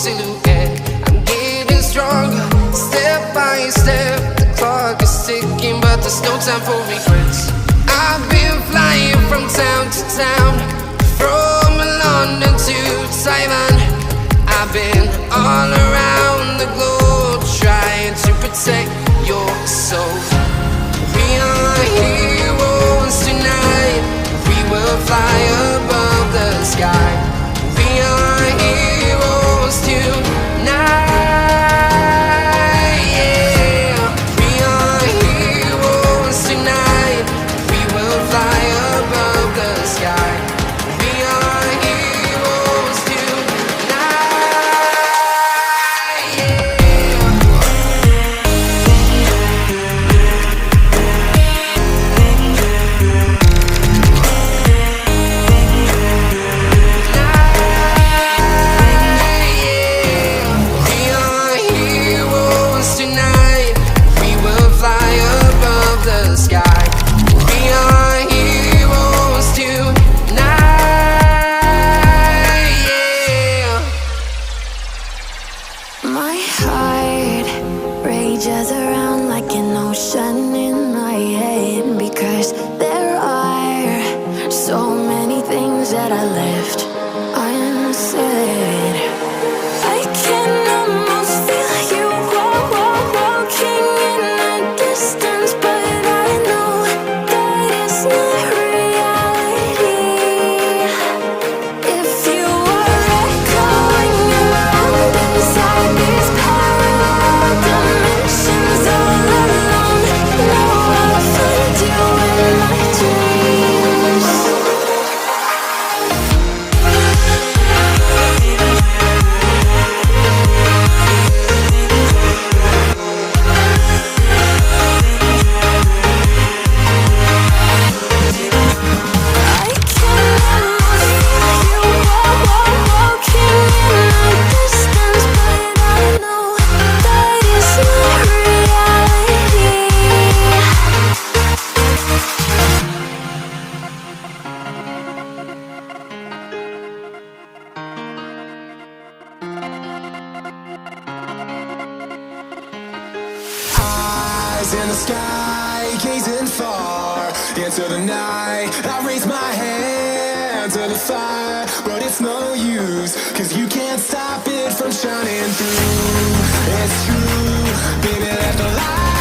silhouette. I'm getting stronger, step by step. The clock is ticking, but there's no time for regrets. I've been flying from town to town, from London to Taiwan. I've been all around the globe, trying to protect your soul. We are heroes tonight. We will fly above the sky. We are heroes tonight. Yeah. We are heroes tonight. We will fly above the sky. We are heroes tonight. Yeah. My heart rages around like an ocean in my head, because there are so many things that I left unsaid. I can almost feel you walking in the distance, but I know that it's not reality. If you are echoing around inside these parallel dimensions all alone, know I'll find you in my dreams. I can almost feel you walking in the distance, but I know that it's not reality. Eyes in the sky, gazing far into the night. I raise my hand to the fire, but it's no use, 'cause you can't stop it from shining through. It's true, baby, let the light